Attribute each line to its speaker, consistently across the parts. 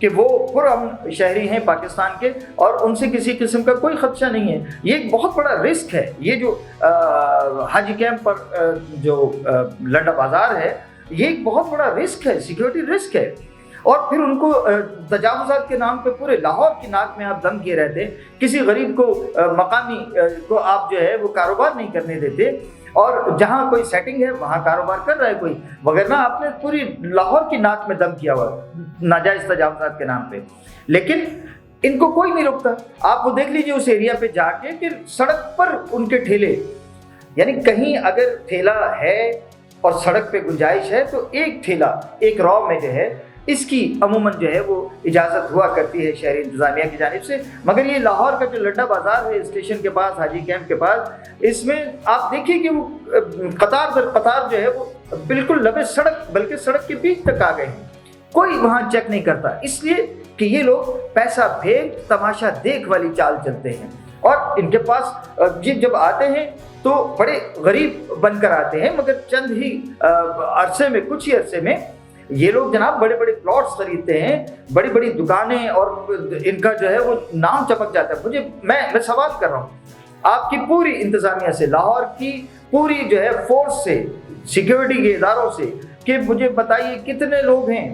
Speaker 1: کہ وہ پرامن شہری ہیں پاکستان کے اور ان سے کسی قسم کا کوئی خدشہ نہیں ہے۔ یہ ایک بہت بڑا رسک ہے، یہ جو حاجی کیمپ پر جو لنڈا بازار ہے، یہ ایک بہت بڑا رسک ہے، سیکیورٹی رسک ہے۔ اور پھر ان کو تجاوزات کے نام پہ پورے لاہور کی ناک میں آپ دم کیے رہتے، کسی غریب کو مقامی کو آپ جو ہے وہ کاروبار نہیں کرنے دیتے، اور جہاں کوئی سیٹنگ ہے وہاں کاروبار کر رہا ہے کوئی، وغیرہ آپ نے پوری لاہور کی ناک میں دم کیا ہوا ناجائز تجاوزات کے نام پہ، لیکن ان کو کوئی نہیں روکتا۔ آپ وہ دیکھ لیجئے اس ایریا پہ جا کے کہ سڑک پر ان کے ٹھیلے، یعنی کہیں اگر ٹھیلا ہے اور سڑک پہ گنجائش ہے تو ایک ٹھیلا ایک رو میں جو ہے اس کی عموماً جو ہے وہ اجازت ہوا کرتی ہے شہری انتظامیہ کی جانب سے، مگر یہ لاہور کا جو لنڈا بازار ہے اسٹیشن کے پاس، حاجی کیمپ کے پاس، اس میں آپ دیکھیے کہ وہ قطار در قطار جو ہے وہ بالکل لبے سڑک، بلکہ سڑک کے بیچ تک آ گئے ہیں، کوئی وہاں چیک نہیں کرتا، اس لیے کہ یہ لوگ پیسہ پھینک تماشا دیکھ والی چال چلتے ہیں، اور ان کے پاس جب آتے ہیں تو بڑے غریب بن کر آتے ہیں، مگر چند ہی عرصے میں، کچھ ہی عرصے میں یہ لوگ جناب بڑے بڑے پلاٹس خریدتے ہیں، بڑی بڑی دکانیں، اور ان کا جو ہے وہ نام چمک جاتا ہے۔ میں سوال کر رہا ہوں آپ کی پوری انتظامیہ سے، لاہور کی پوری جو ہے فورس سے، سیکیورٹی کے اداروں سے، کہ مجھے بتائیے کتنے لوگ ہیں،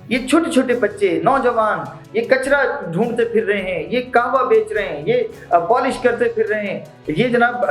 Speaker 1: یہ چھوٹے چھوٹے بچے، نوجوان، یہ کچرا ڈھونڈتے پھر رہے ہیں، یہ قہوہ بیچ رہے ہیں، یہ پالش کرتے پھر رہے ہیں، یہ جناب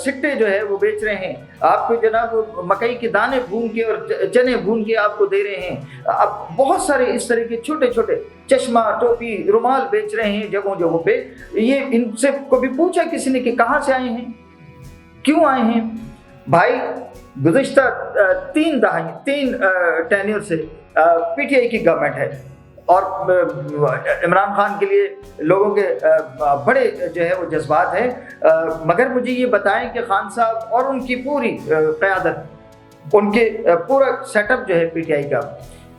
Speaker 1: سٹے جو ہے وہ بیچ رہے ہیں، آپ کو جناب مکئی کے دانے بھون کے اور چنے بھون کے آپ کو دے رہے ہیں، اب بہت سارے اس طرح کے چھوٹے چھوٹے چشمہ، ٹوپی، رومال بیچ رہے ہیں جگہوں جگہوں پہ۔ یہ ان سے کبھی پوچھا کسی نے کہ کہاں سے آئے ہیں، کیوں آئے ہیں؟ بھائی گزشتہ تین ٹینیور سے پی ٹی آئی کی گورنمنٹ ہے، اور عمران خان کے لیے لوگوں کے بڑے جو ہے وہ جذبات ہیں، مگر مجھے یہ بتائیں کہ خان صاحب اور ان کی پوری قیادت، ان کے پورا سیٹ اپ جو ہے پی ٹی آئی کا،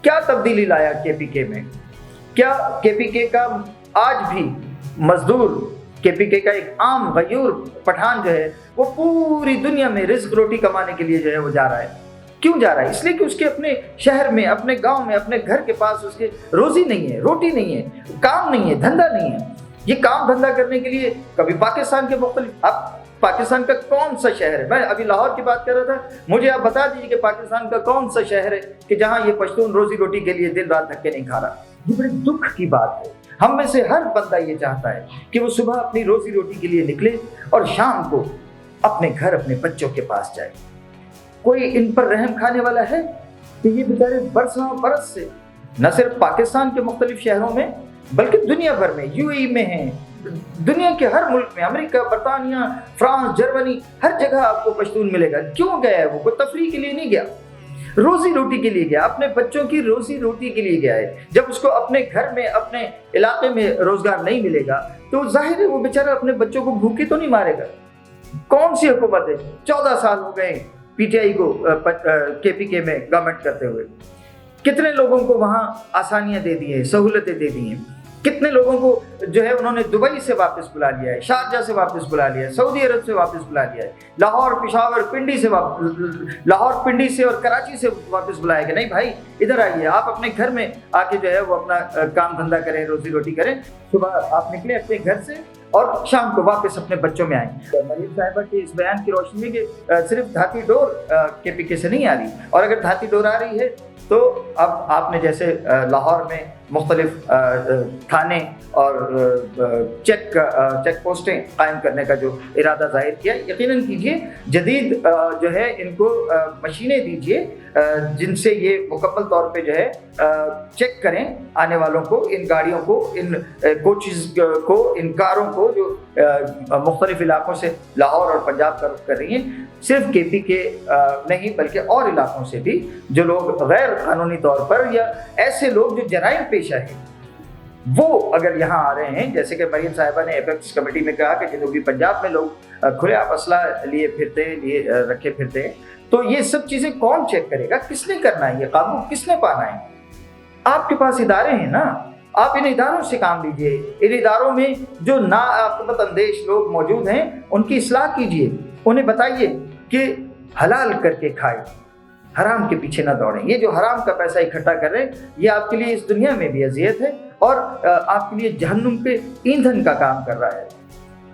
Speaker 1: کیا تبدیلی لایا کے پی کے میں؟ کیا کے پی کے کا آج بھی مزدور، کے پی کے کا ایک عام غیور پٹھان جو ہے وہ پوری دنیا میں رزق روٹی کمانے کے لیے جو ہے وہ جا رہا ہے؟ کیوں جا رہا ہے؟ اس لیے کہ اس کے اپنے شہر میں، اپنے گاؤں میں، اپنے گھر کے پاس اس کے روزی نہیں ہے، روٹی نہیں ہے، کام نہیں ہے، دھندا نہیں ہے۔ یہ کام دھندا کرنے کے لیے کبھی پاکستان کے مختلف، اب پاکستان کا کون سا شہر ہے، میں ابھی لاہور کی بات کر رہا تھا، مجھے آپ بتا دیجیے کہ پاکستان کا کون سا شہر ہے کہ جہاں یہ پشتون روزی روٹی کے لیے دن رات دھکے نہیں کھا رہا؟ یہ بڑے دکھ کی بات ہے۔ ہم میں سے ہر بندہ یہ چاہتا ہے کہ وہ صبح اپنی روزی روٹی کے لیے نکلے اور شام کو اپنے گھر، اپنے بچوں کے پاس جائے۔ کوئی ان پر رحم کھانے والا ہے کہ یہ بیچارے برسوں برس سے نہ صرف پاکستان کے مختلف شہروں میں بلکہ دنیا بھر میں، یو اے ای میں ہیں، دنیا کے ہر ملک میں، امریکہ، برطانیہ، فرانس، جرمنی، ہر جگہ آپ کو پشتون ملے گا۔ کیوں گیا ہے وہ؟ کوئی تفریح کے لیے نہیں گیا، روزی روٹی کے لیے گیا، اپنے بچوں کی روزی روٹی کے لیے گیا ہے۔ جب اس کو اپنے گھر میں، اپنے علاقے میں روزگار نہیں ملے گا تو ظاہر ہے وہ بیچارہ اپنے بچوں کو بھوکے تو نہیں مارے گا۔ کون سی حکومت ہے؟ 14 سال ہو گئے پی ٹی آئی کو کے پی کے میں گورنمنٹ کرتے ہوئے، کتنے لوگوں کو وہاں آسانیاں دے دی ہیں، سہولتیں دے دی ہیں، کتنے لوگوں کو جو ہے انہوں نے دبئی سے واپس بلا لیا ہے، شارجہ سے واپس بلا لیا ہے، سعودی عرب سے واپس بلا لیا ہے، لاہور، پشاور، پنڈی سے لاہور، پنڈی سے اور کراچی سے واپس بلایا کہ نہیں بھائی ادھر آئیے، آپ اپنے گھر میں آ کے جو ہے وہ اپنا کام دھندا کریں، روزی روٹی کریں، صبح آپ نکلیں اپنے گھر سے اور شام کو واپس اپنے بچوں میں آئیں۔ مریم صاحبہ کے اس بیان کی روشنی میں کہ صرف دھاتی ڈور کے پی کے سے نہیں آ رہی، اور اگر دھاتی ڈور آ رہی ہے تو اب آپ نے جیسے لاہور میں مختلف تھانے اور چیک پوسٹیں قائم کرنے کا جو ارادہ ظاہر کیا، یقیناً کیجیے، جدید جو ہے ان کو مشینیں دیجیے جن سے یہ مکمل طور پہ جو ہے چیک کریں آنے والوں کو، ان گاڑیوں کو، ان کوچز کو، ان کاروں کو جو مختلف علاقوں سے لاہور اور پنجاب کا رخ کر رہی ہیں، صرف کے پی کے نہیں بلکہ اور علاقوں سے بھی جو لوگ غیر قانونی طور پر یا ایسے لوگ جو جرائم پیشہ ہیں وہ اگر یہاں آ رہے ہیں، جیسے کہ مریم صاحبہ نے ایپیکس کمیٹی میں کہا کہ جنوبی پنجاب میں لوگ کھلے عام اسلحہ لیے رکھے پھرتے ہیں، تو یہ سب چیزیں کون چیک کرے گا؟ کس نے کرنا ہے؟ یہ قابو کس نے پانا ہے؟ آپ کے پاس ادارے ہیں نا، آپ ان اداروں سے کام لیجئے، ان اداروں میں جو ناعاقبت اندیش لوگ موجود ہیں ان کی اصلاح کیجئے، انہیں بتائیے کہ حلال کر کے کھائے، حرام کے پیچھے نہ دوڑیں. یہ جو حرام کا پیسہ اکٹھا کر رہے ہیں یہ آپ کے لیے اس دنیا میں بھی اذیت ہے اور آپ کے لیے جہنم پہ ایندھن کا کام کر رہا ہے.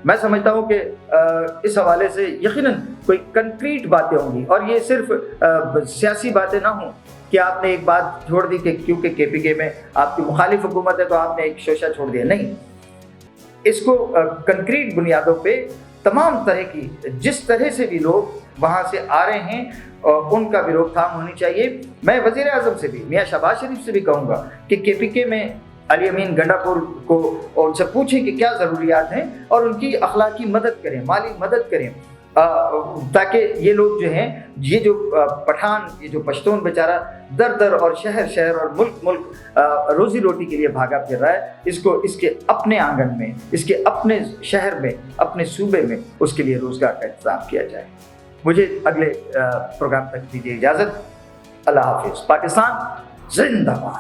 Speaker 1: میں سمجھتا ہوں کہ اس حوالے سے یقیناً کوئی کنکریٹ باتیں ہوں گی اور یہ صرف سیاسی باتیں نہ ہوں کہ آپ نے ایک بات چھوڑ دی کہ کیونکہ کے پی کے میں آپ کی مخالف حکومت ہے تو آپ نے ایک شوشہ چھوڑ دیا. نہیں, اس کو کنکریٹ بنیادوں پہ تمام طرح کی جس طرح سے بھی لوگ وہاں سے آ رہے ہیں ان کا بھی روک تھام ہونی چاہیے. میں وزیر اعظم سے بھی, میاں شہباز شریف سے بھی کہوں گا کہ کے پی کے میں علی امین گنڈا پور کو ان سے پوچھیں کہ کیا ضروریات ہیں اور ان کی اخلاقی مدد کریں, مالی مدد کریں, تاکہ یہ لوگ جو ہیں, یہ جو پٹھان, یہ جو پشتون بیچارہ در در اور شہر شہر اور ملک ملک روزی روٹی کے لیے بھاگا پھر رہا ہے, اس کو اس کے اپنے آنگن میں, اس کے اپنے شہر میں, اپنے صوبے میں اس کے لیے روزگار کا انتظام کیا جائے. مجھے اگلے پروگرام تک دیجیے اجازت. اللہ حافظ. پاکستان زندہ باد.